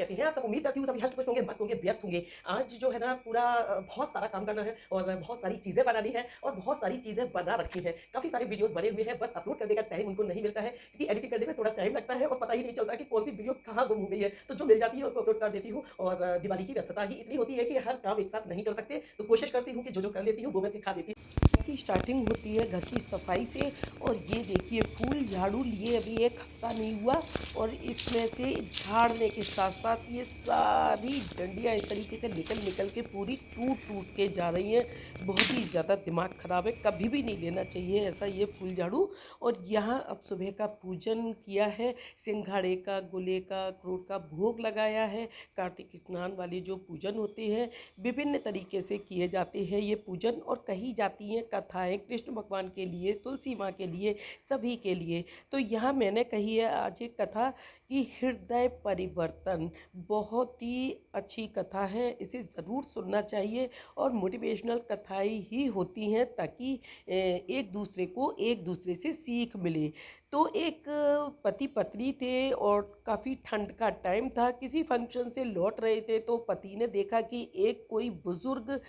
कैसी हैं आप सब? उम्मीद करती हूँ सभी हष्ट-पुष्ट होंगे, मस्त होंगे, व्यस्त होंगे। आज जो है ना पूरा बहुत सारा काम करना है और बहुत सारी चीज़ें बनानी है और बहुत सारी चीज़ें बना रखी हैं। काफ़ी सारे वीडियोज़ बने हुए हैं, बस अपलोड करने का टाइम उनको नहीं मिलता है क्योंकि एडिटिंग करने में थोड़ा टाइम लगता है और पता ही नहीं चलता कि कौन-सी वीडियो कहाँ गुम हो गई है। तो जो मिल जाती है उसको अपलोड कर देती हूँ और दिवाली की व्यस्तता ही इतनी होती है कि हर काम एक साथ नहीं कर सकते, तो कोशिश करती हूँ कि जो-जो कर लेती हूँ वो मैं दिखा देती हूँ। की स्टार्टिंग होती है घर की सफाई से और ये देखिए फूल झाड़ू लिए अभी 1 हफ्ता नहीं हुआ और इसमें से झाड़ने के साथ-साथ ये सारी डंडियाँ इस तरीके से निकल-निकल के पूरी टूट-टूट के जा रही हैं। बहुत ही ज़्यादा दिमाग ख़राब है, कभी भी नहीं लेना चाहिए ऐसा ये फूल झाड़ू। और यहाँ अब सुबह का पूजन किया है, सिंघाड़े का, गुले का, अखरोट का भोग लगाया है। कार्तिक स्नान वाले जो पूजन होते हैं, विभिन्न तरीके से किए जाते हैं ये पूजन और कही जाती हैं कथाएँ कृष्ण भगवान के लिए, तुलसी माँ के लिए, सभी के लिए। तो यहाँ मैंने कही है आज एक कथा कि हृदय परिवर्तन, बहुत ही अच्छी कथा है, इसे ज़रूर सुनना चाहिए और मोटिवेशनल कथाएँ ही होती हैं ताकि एक दूसरे को एक दूसरे से सीख मिले। तो एक पति पत्नी थे और काफ़ी ठंड का टाइम था, किसी फंक्शन से लौट रहे थे तो पति ने देखा कि एक कोई बुजुर्ग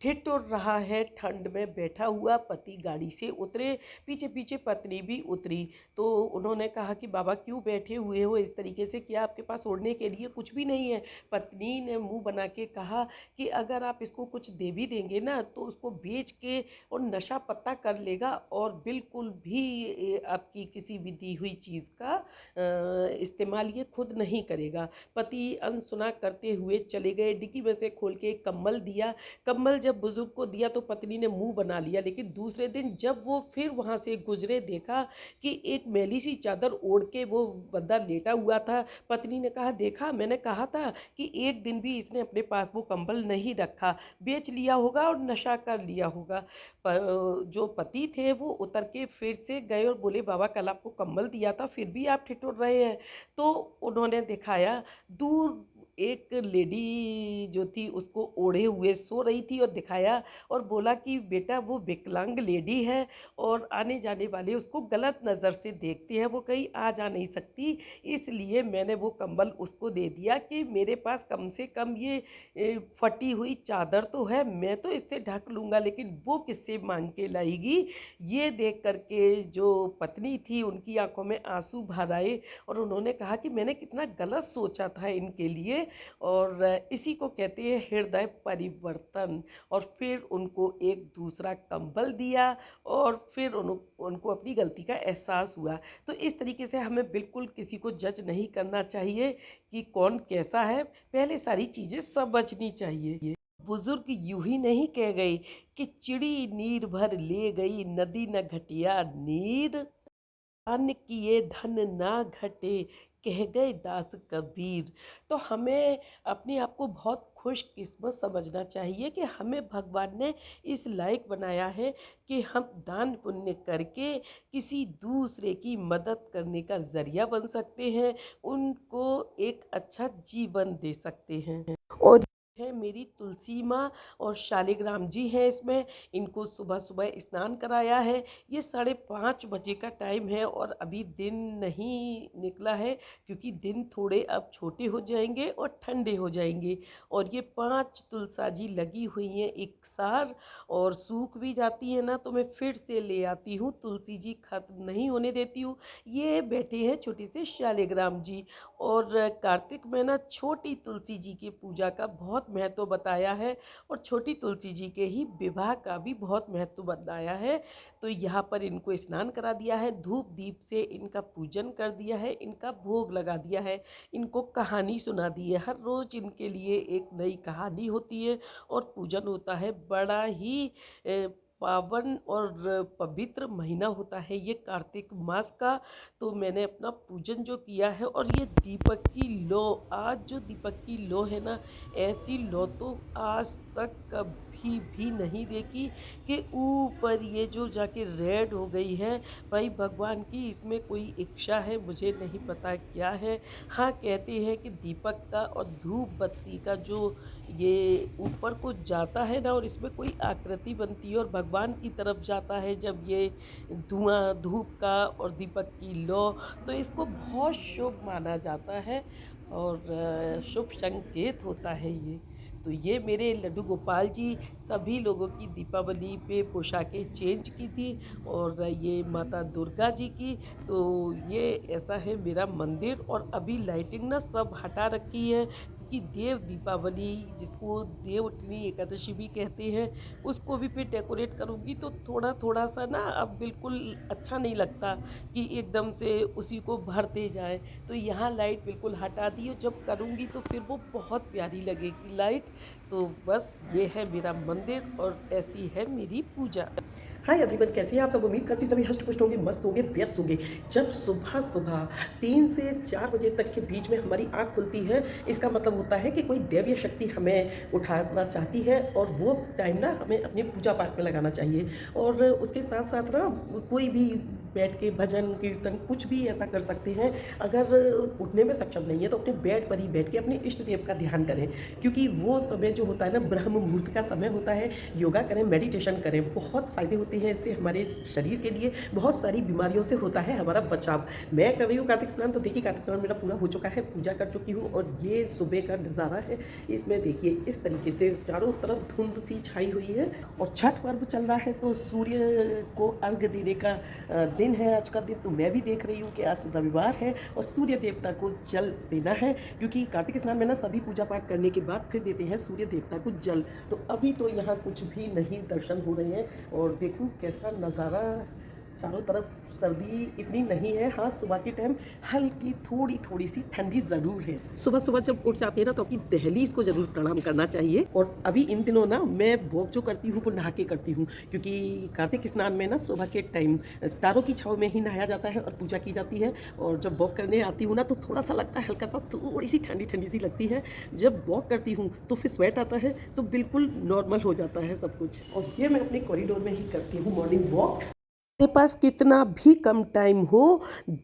ठिठुर रहा है ठंड में बैठा हुआ। पति गाड़ी से उतरे, पीछे पीछे पत्नी भी उतरी। तो उन्होंने कहा कि बाबा क्यों बैठे हुए हो इस तरीके से, क्या आपके पास ओढ़ने के लिए कुछ भी नहीं है? पत्नी ने मुंह बना के कहा कि अगर आप इसको कुछ दे भी देंगे ना तो उसको बेच के और नशा पत्ता कर लेगा और बिल्कुल भी आपकी किसी भी दी हुई चीज़ का इस्तेमाल ये खुद नहीं करेगा। पति अनसुना करते हुए चले गए, डिक्की में से खोल के एक कंबल दिया। कंबल जब बुजुर्ग को दिया तो पत्नी ने मुंह बना लिया, लेकिन दूसरे दिन जब वो फिर वहां से गुजरे देखा कि एक मैली सी चादर ओढ़ के वो बंदा लेटा हुआ था। पत्नी ने कहा देखा मैंने कहा था कि एक दिन भी इसने अपने पास वो कंबल नहीं रखा, बेच लिया होगा और नशा कर लिया होगा। जो पति थे वो उतर के फिर से गए और बोले बाबा कल आपको कंबल दिया था फिर भी आप ठिठुर रहे हैं। तो उन्होंने दिखाया, दूर एक लेडी जो थी उसको ओढ़े हुए सो रही थी और दिखाया और बोला कि बेटा वो विकलांग लेडी है और आने जाने वाले उसको गलत नज़र से देखते हैं, वो कहीं आ जा नहीं सकती, इसलिए मैंने वो कंबल उसको दे दिया कि मेरे पास कम से कम ये फटी हुई चादर तो है, मैं तो इससे ढक लूँगा लेकिन वो किससे मांग के लाएगी। ये देख करके जो पत्नी थी उनकी आंखों में आंसू भर आए और उन्होंने कहा कि मैंने कितना गलत सोचा था इनके लिए। और इसी को कहते हैं हृदय परिवर्तन। और फिर उनको एक दूसरा कंबल दिया और फिर उनको अपनी गलती का एहसास हुआ। तो इस तरीके से हमें बिल्कुल किसी को जज नहीं करना चाहिए कि कौन कैसा है, पहले सारी चीज़ें समझनी चाहिए। बुजुर्ग यूं ही नहीं कह गए कि चिड़ी नीर भर ले गई नदी न घटिया नीर, अन्न किए धन ना घटे, कह गए दास कबीर। तो हमें अपने आप को बहुत खुशकिस्मत समझना चाहिए कि हमें भगवान ने इस लायक बनाया है कि हम दान पुण्य करके किसी दूसरे की मदद करने का ज़रिया बन सकते हैं, उनको एक अच्छा जीवन दे सकते हैं। और है मेरी तुलसी माँ और शालिग्राम जी हैं इसमें, इनको सुबह-सुबह स्नान कराया है। ये 5:30 बजे का टाइम है और अभी दिन नहीं निकला है क्योंकि दिन थोड़े अब छोटे हो जाएँगे और ठंडे हो जाएँगे। और ये 5 तुलसा जी लगी हुई हैं इकसार और सूख भी जाती हैं ना तो मैं फिर से ले आती हूँ, तुलसी जी ख़त्म नहीं होने देती हूँ। ये बैठे हैं छोटे से शालिग्राम जी। और कार्तिक में ना छोटी तुलसी जी की पूजा का बहुत महत्व बताया है और छोटी तुलसी जी के ही विवाह का भी बहुत महत्व बताया है। तो यहाँ पर इनको स्नान करा दिया है, धूप दीप से इनका पूजन कर दिया है, इनका भोग लगा दिया है, इनको कहानी सुना दी है। हर रोज़ इनके लिए एक नई कहानी होती है और पूजन होता है। बड़ा ही पावन और पवित्र महीना होता है ये कार्तिक मास का। तो मैंने अपना पूजन जो किया है और ये दीपक की लौ, आज जो दीपक की लौ है ना, ऐसी लौ तो आज तक कभी भी नहीं देखी कि ऊपर ये जो जाके रेड हो गई है। भाई भगवान की इसमें कोई इच्छा है, मुझे नहीं पता क्या है। हाँ, कहते हैं कि दीपक का और धूप बत्ती का जो ये ऊपर को जाता है ना और इसमें कोई आकृति बनती है और भगवान की तरफ जाता है जब ये धुआं धूप का और दीपक की लौ, तो इसको बहुत शुभ माना जाता है। और शुभ संकेत होता है ये। तो ये मेरे लड्डू गोपाल जी सभी लोगों की दीपावली पे पोशाकें चेंज की थी और ये माता दुर्गा जी की। तो ये ऐसा है मेरा मंदिर और अभी लाइटिंग ना सब हटा रखी है क्योंकि देव दीपावली जिसको देवउठनी एकादशी भी कहते हैं उसको भी फिर डेकोरेट करूँगी तो थोड़ा सा ना अब बिल्कुल अच्छा नहीं लगता कि एकदम से उसी को भरते जाए। तो यहाँ लाइट बिल्कुल हटा दी और जब करूँगी तो फिर वो बहुत प्यारी लगेगी लाइट। तो बस ये है मेरा मंदिर और ऐसी है मेरी पूजा। हाय एवरीवन, कैसे हैं आप सब? उम्मीद करती हूँ सभी हष्ट पुष्ट होंगे, मस्त होंगे, व्यस्त होंगे। जब सुबह सुबह 3 से 4 बजे तक के बीच में हमारी आँख खुलती है, इसका मतलब होता है कि कोई दैवीय शक्ति हमें उठाना चाहती है और वो टाइम ना हमें अपने पूजा पाठ में लगाना चाहिए। और उसके साथ साथ ना कोई भी बैठ के भजन कीर्तन कुछ भी ऐसा कर सकते हैं। अगर उठने में सक्षम नहीं है तो अपने बेड पर ही बैठ के अपने इष्ट देव का ध्यान करें, क्योंकि वो समय जो होता है ना ब्रह्म मुहूर्त का समय होता है। योगा करें, मेडिटेशन करें, बहुत फ़ायदे होते हैं इससे हमारे शरीर के लिए। बहुत सारी बीमारियों से होता है हमारा बचाव। मैं कर रही हूँ कार्तिक स्नान, तो देखिए कार्तिक स्नान मेरा पूरा हो चुका है, पूजा कर चुकी हूँ और ये सुबह का नज़ारा है। इसमें देखिए इस तरीके से चारों तरफ धुंध सी छाई हुई है और छठ पर्व चल रहा है तो सूर्य को अर्घ देने का दिन है आज का दिन। तो मैं भी देख रही हूँ कि आज रविवार है और सूर्य देवता को जल देना है, क्योंकि कार्तिक स्नान में ना सभी पूजा पाठ करने के बाद फिर देते हैं सूर्य देवता को जल। तो अभी तो यहाँ कुछ भी नहीं दर्शन हो रहे हैं और देखूँ कैसा नज़ारा। चारों तरफ सर्दी इतनी नहीं है, हाँ सुबह के टाइम हल्की थोड़ी सी ठंडी ज़रूर है। सुबह सुबह जब उठ जाते हैं ना तो अपनी दहलीज को ज़रूर प्रणाम करना चाहिए। और अभी इन दिनों ना मैं वॉक जो करती हूँ वो नहा के करती हूँ, क्योंकि कार्तिक स्नान में ना सुबह के टाइम तारों की छाँव में ही नहाया जाता है और पूजा की जाती है। और जब वॉक करने आती हूँ ना तो थोड़ा सा लगता है, हल्का सा थोड़ी सी ठंडी सी लगती है। जब वॉक करती हूँ तो फिर स्वेट आता है तो बिल्कुल नॉर्मल हो जाता है सब कुछ। और ये मैं अपने कॉरिडोर में ही करती हूँ मॉर्निंग वॉक। मेरे पास कितना भी कम टाइम हो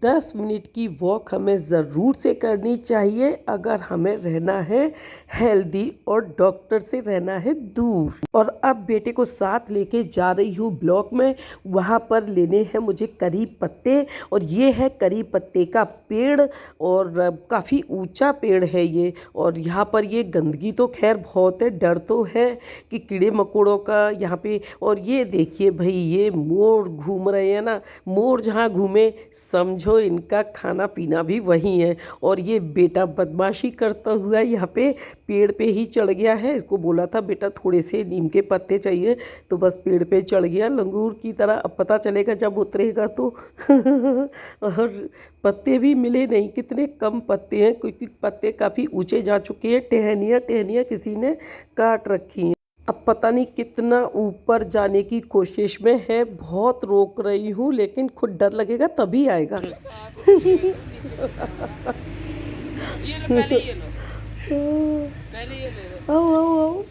10 मिनट की वॉक हमें ज़रूर से करनी चाहिए अगर हमें रहना है हेल्दी और डॉक्टर से रहना है दूर। और अब बेटे को साथ लेके जा रही हूँ ब्लॉक में, वहाँ पर लेने हैं मुझे करी पत्ते। और ये है करी पत्ते का पेड़ और काफ़ी ऊंचा पेड़ है ये। और यहाँ पर ये गंदगी तो खैर बहुत है, डर तो है कि कीड़े मकोड़ों का यहाँ पे। और ये देखिए भाई ये मोर घूम रहे हैं ना, मोर जहाँ घूमे समझो इनका खाना पीना भी वही है। और ये बेटा बदमाशी करता हुआ यहाँ पे पेड़ पे ही चढ़ गया है। इसको बोला था बेटा थोड़े से नीम के पत्ते चाहिए तो बस पेड़ पे चढ़ गया लंगूर की तरह। अब पता चलेगा जब उतरेगा तो और पत्ते भी मिले नहीं, कितने कम पत्ते हैं क्योंकि पत्ते काफ़ी ऊंचे जा चुके हैं। टहनियाँ किसी ने काट रखी हैं। अब पता नहीं कितना ऊपर जाने की कोशिश में है, बहुत रोक रही हूँ लेकिन खुद डर लगेगा तभी आएगा। ये लो पहले ये लो, पहले ये ले लो। आओ आओ आओ।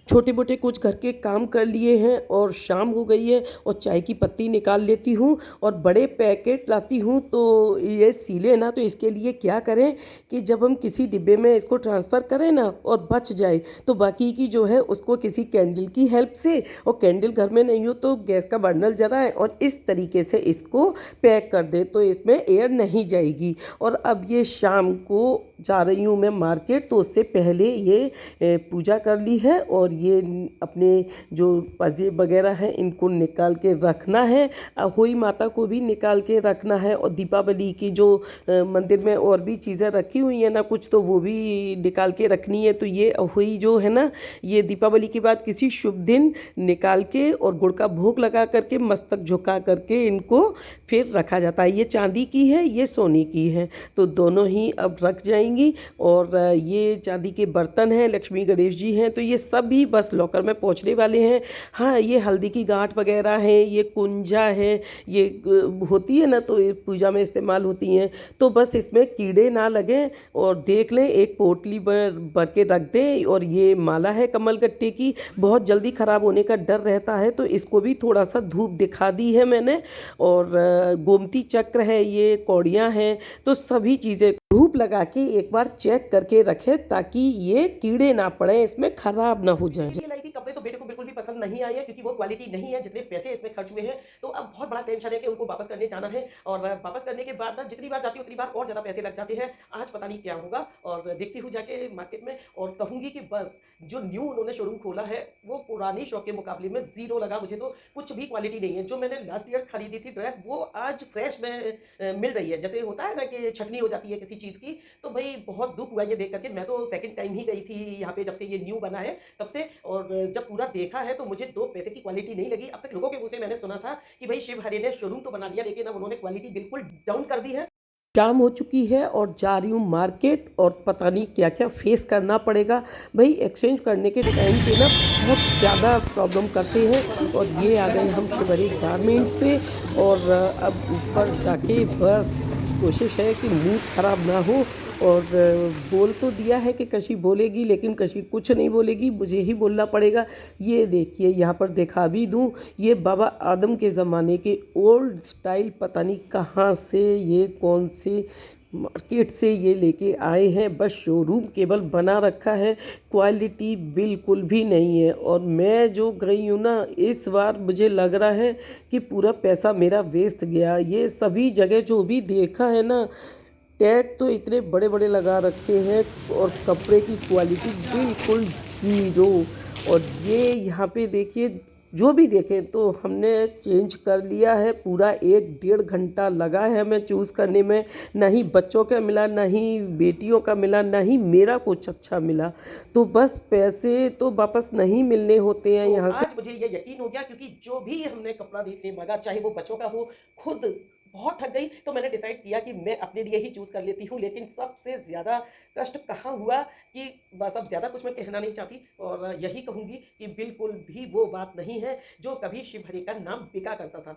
छोटे मोटे कुछ घर के काम कर लिए हैं और शाम हो गई है और चाय की पत्ती निकाल लेती हूँ और बड़े पैकेट लाती हूँ। तो ये सीले ना, तो इसके लिए क्या करें कि जब हम किसी डिब्बे में इसको ट्रांसफ़र करें ना और बच जाए तो बाकी की जो है उसको किसी कैंडल की हेल्प से, और कैंडल घर में नहीं हो तो गैस का बर्नर जलाएं और इस तरीके से इसको पैक कर दे तो इसमें एयर नहीं जाएगी। और अब ये शाम को जा रही हूँ मैं मार्केट, तो उससे पहले ये पूजा कर ली है और ये अपने जो पजे वगैरह हैं इनको निकाल के रखना है। अहोई माता को भी निकाल के रखना है और दीपावली की जो मंदिर में और भी चीज़ें रखी हुई हैं ना कुछ, तो वो भी निकाल के रखनी है। तो ये अहोई जो है ना, ये दीपावली के बाद किसी शुभ दिन निकाल के और गुड़ का भोग लगा करके मस्तक झुका करके इनको फिर रखा जाता है। ये चांदी की है, ये सोने की है, तो दोनों ही अब रख जाएंगी। और ये चांदी के बर्तन हैं, लक्ष्मी गणेश जी हैं, तो ये सब भी बस लॉकर में पहुंचने वाले हैं। हाँ, ये हल्दी की गांठ वगैरह है, ये कुंजा है, ये होती है ना तो ये पूजा में इस्तेमाल होती हैं। तो बस इसमें कीड़े ना लगें और देख लें, एक पोटली भर के रख दें। और ये माला है कमल गट्टे की, बहुत जल्दी ख़राब होने का डर रहता है तो इसको भी थोड़ा सा धूप दिखा दी है मैंने। और गोमती चक्र है, ये कौड़ियाँ हैं, तो सभी चीज़ें धूप लगा के एक बार चेक करके रखें ताकि ये कीड़े ना पड़े, इसमें ख़राब ना हो जाए। ये लाई थी कपड़े तो बेटे को बिल्कुल भी पसंद नहीं आई है क्योंकि वो क्वालिटी नहीं है जितने पैसे इसमें खर्च हुए हैं। तो अब बहुत बड़ा टेंशन है कि उनको वापस करने जाना है और वापस करने के बाद ना जितनी बार जाती हूँ उतनी बार और ज़्यादा पैसे लग जाते हैं। आज पता नहीं क्या होगा और देखती हूँ जाके मार्केट में और कहूँगी कि बस जो न्यू उन्होंने शोरूम खोला है वो पुरानी शॉप के मुकाबले में ज़ीरो लगा मुझे। तो कुछ भी क्वालिटी नहीं है। जो मैंने लास्ट ईयर खरीदी थी ड्रेस वो आज फ्रेश में मिल रही है। जैसे होता है ना कि छटनी हो जाती है किसी चीज़ की, तो भई बहुत दुःख हुआ ये देख कर के। मैं तो सेकंड टाइम ही गई थी यहाँ पे जब से ये न्यू बना है तब से, और जब पूरा देखा है तो मुझे 2 पैसे की क्वालिटी नहीं लगी। अब तक लोगों के मुँह से मैंने सुना था कि भई शिव हरे ने शोरूम तो बना लिया लेकिन अब उन्होंने क्वालिटी बिल्कुल डाउन कर दी है। काम हो चुकी है और जा रही हूँ मार्केट और पता नहीं क्या क्या फेस करना पड़ेगा। भाई एक्सचेंज करने के टाइम पे ना बहुत ज़्यादा प्रॉब्लम करते हैं। और ये आ गए हम शिवरी गारमेंट्स पे और अब ऊपर जाके बस कोशिश है कि मूड ख़राब ना हो। और बोल तो दिया है कि कशी बोलेगी लेकिन कशी कुछ नहीं बोलेगी, मुझे ही बोलना पड़ेगा। ये देखिए यहाँ पर दिखा भी दूँ, ये बाबा आदम के ज़माने के ओल्ड स्टाइल पता नहीं कहाँ से ये कौन से मार्केट से ये लेके आए हैं। बस शोरूम केवल बना रखा है, क्वालिटी बिल्कुल भी नहीं है। और मैं जो गई हूँ ना इस बार मुझे लग रहा है कि पूरा पैसा मेरा वेस्ट गया। ये सभी जगह जो भी देखा है ना, टैग तो इतने बड़े बड़े लगा रखे हैं और कपड़े की क्वालिटी बिल्कुल ज़ीरो। और ये यहाँ पे देखिए जो भी देखें तो हमने चेंज कर लिया है। पूरा 1 डेढ़ घंटा लगा है हमें चूज़ करने में। ना ही बच्चों का मिला, ना ही बेटियों का मिला, ना ही मेरा कुछ अच्छा मिला। तो बस पैसे तो वापस नहीं मिलने होते हैं तो यहाँ से। आज मुझे ये यकीन हो गया क्योंकि जो भी हमने कपड़ा देखने मांगा चाहे वो बच्चों का हो, खुद बहुत थक गई तो मैंने डिसाइड किया कि मैं अपने लिए ही चूज़ कर लेती हूँ। लेकिन सबसे ज़्यादा कष्ट कहाँ हुआ कि बस अब ज़्यादा कुछ मैं कहना नहीं चाहती और यही कहूँगी कि बिल्कुल भी वो बात नहीं है जो कभी शिव हरि का नाम बिका करता था।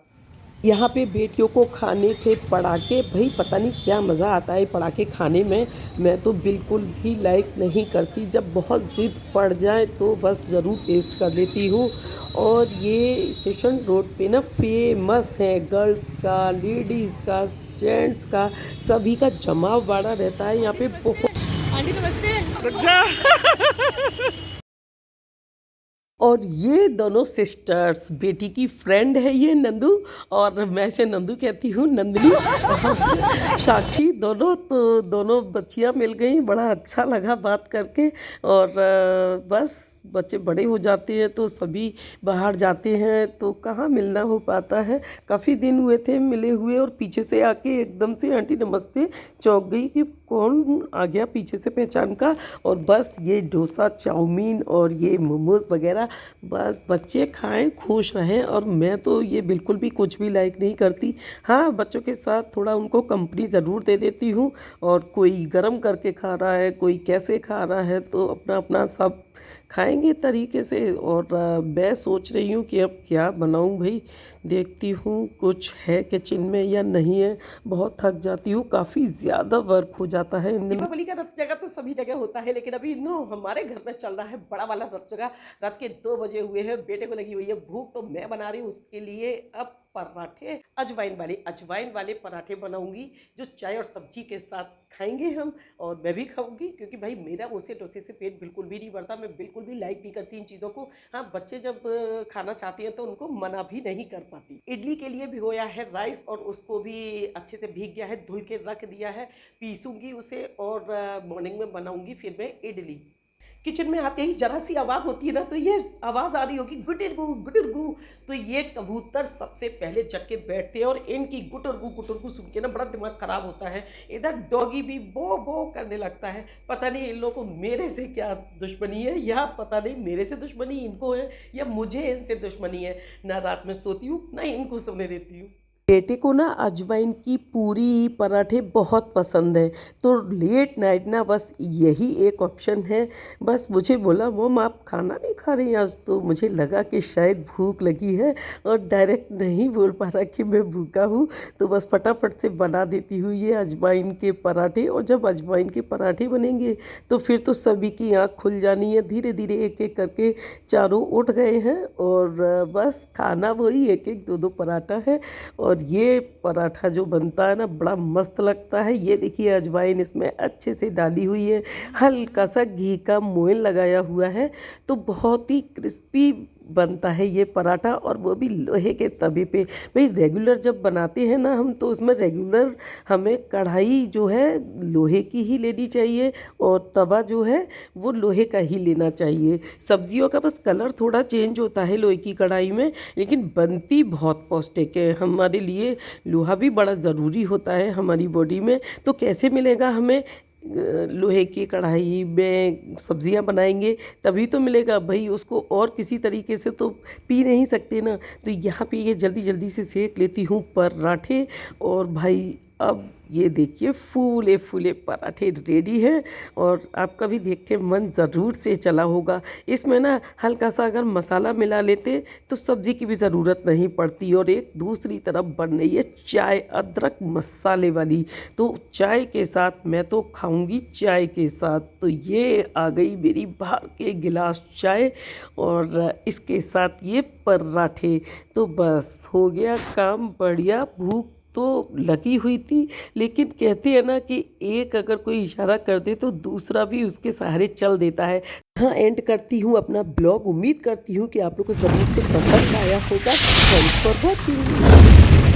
यहाँ पे बेटियों को खाने थे पटाखे। भाई पता नहीं क्या मज़ा आता है पटाखे खाने में। मैं तो बिल्कुल भी लाइक नहीं करती, जब बहुत ज़िद पड़ जाए तो बस ज़रूर टेस्ट कर लेती हूँ। और ये स्टेशन रोड पे ना फेमस है, गर्ल्स का, लेडीज़ का, जेंट्स का, सभी का जमाव बाड़ा रहता है यहाँ पे बहुत। आंटी नमस्ते। और ये दोनों सिस्टर्स, बेटी की फ्रेंड है ये नंदू, और मैं इसे नंदू कहती हूँ, नंदनी और साक्षी। दोनों तो दोनों बच्चियाँ मिल गई, बड़ा अच्छा लगा बात करके। और बस बच्चे बड़े हो जाते हैं तो सभी बाहर जाते हैं तो कहाँ मिलना हो पाता है। काफ़ी दिन हुए थे मिले हुए और पीछे से आके एकदम से आंटी नमस्ते, चौंक गई कि कौन आ गया पीछे से पहचान का। और बस ये डोसा, चाउमीन और ये मोमोज़ वगैरह, बस बच्चे खाएं खुश रहें। और मैं तो ये बिल्कुल भी कुछ भी लाइक नहीं करती। हाँ, बच्चों के साथ थोड़ा उनको कंपनी ज़रूर दे देती हूँ। और कोई गरम करके खा रहा है, कोई कैसे खा रहा है, तो अपना अपना सब खाएंगे तरीके से। और मैं सोच रही हूँ कि अब क्या बनाऊँ भाई, देखती हूँ कुछ है किचन में या नहीं है। बहुत थक जाती हूँ, काफ़ी ज़्यादा वर्क हो जाता है इन दिनों। दीपावली का रथ जगह तो सभी जगह होता है लेकिन अभी नो हमारे घर में चल रहा है बड़ा वाला रथ जगह। रात के 2 बजे हुए हैं, बेटे को लगी हुई है भूख तो मैं बना रही हूँ उसके लिए अब पराठे, अजवाइन वाले पराठे बनाऊंगी जो चाय और सब्जी के साथ खाएंगे हम। और मैं भी खाऊंगी क्योंकि भाई मेरा ओसे डोसे से पेट बिल्कुल भी नहीं भरता। मैं बिल्कुल भी लाइक नहीं करती इन चीज़ों को। हाँ, बच्चे जब खाना चाहते हैं तो उनको मना भी नहीं कर पाती। इडली के लिए भिगोया है राइस और उसको भी अच्छे से भीग गया है, धुल के रख दिया है। पीसूंगी उसे और मॉर्निंग में बनाऊंगी फिर मैं इडली। किचन में आते ही जरा सी आवाज़ होती है ना तो ये आवाज़ आ रही होगी गुटिरगू गुटिरगू। तो ये कबूतर सबसे पहले जग के बैठते हैं और इनकी गुटुरगू सुन के ना बड़ा दिमाग ख़राब होता है। इधर डॉगी भी बो बो करने लगता है। पता नहीं इन लोगों को मेरे से क्या दुश्मनी है, या पता नहीं मेरे से दुश्मनी इनको है या मुझे इनसे दुश्मनी है। ना रात में सोती हूँ ना इनको सोने देती हूँ। बेटे को ना अजवाइन की पूरी पराठे बहुत पसंद है, तो लेट नाइट ना बस यही एक ऑप्शन है। बस मुझे बोला मोम आप खाना नहीं खा रही आज, तो मुझे लगा कि शायद भूख लगी है और डायरेक्ट नहीं बोल पा रहा कि मैं भूखा हूँ। तो बस फटाफट से बना देती हूँ ये अजवाइन के पराठे। और जब अजवाइन के पराठे बनेंगे तो फिर तो सभी की आँख खुल जानी है। धीरे धीरे एक एक करके चारों उठ गए हैं और बस खाना वही एक एक दो दो पराठा है। और ये पराठा जो बनता है ना बड़ा मस्त लगता है। ये देखिए अजवाइन इसमें अच्छे से डाली हुई है, हल्का सा घी का मोयन लगाया हुआ है, तो बहुत ही क्रिस्पी बनता है ये पराठा, और वो भी लोहे के तवे पे। भाई रेगुलर जब बनाते हैं ना हम, तो उसमें रेगुलर हमें कढ़ाई जो है लोहे की ही लेनी चाहिए, और तवा जो है वो लोहे का ही लेना चाहिए। सब्जियों का बस कलर थोड़ा चेंज होता है लोहे की कढ़ाई में, लेकिन बनती बहुत पौष्टिक है। हमारे लिए लोहा भी बड़ा ज़रूरी होता है हमारी बॉडी में। तो कैसे मिलेगा हमें? लोहे की कढ़ाई में सब्जियां बनाएंगे तभी तो मिलेगा भाई, उसको और किसी तरीके से तो पी नहीं सकते ना। तो यहाँ पे ये जल्दी जल्दी से सेक लेती हूँ पराठे, और भाई अब ये देखिए फूले फूले पराठे रेडी हैं, और आपका भी देख के मन ज़रूर से चला होगा। इसमें ना हल्का सा अगर मसाला मिला लेते तो सब्ज़ी की भी ज़रूरत नहीं पड़ती। और एक दूसरी तरफ बन रही है चाय अदरक मसाले वाली, तो चाय के साथ मैं तो खाऊंगी चाय के साथ। तो ये आ गई मेरी बाहर के गिलास चाय, और इसके साथ ये पराठे। तो बस हो गया काम बढ़िया। भूख तो लगी हुई थी, लेकिन कहते हैं ना कि एक अगर कोई इशारा कर दे तो दूसरा भी उसके सहारे चल देता है। हाँ, एंड करती हूँ अपना ब्लॉग। उम्मीद करती हूँ कि आप लोग को ज़रूर से पसंद आया होगा। Thanks for watching.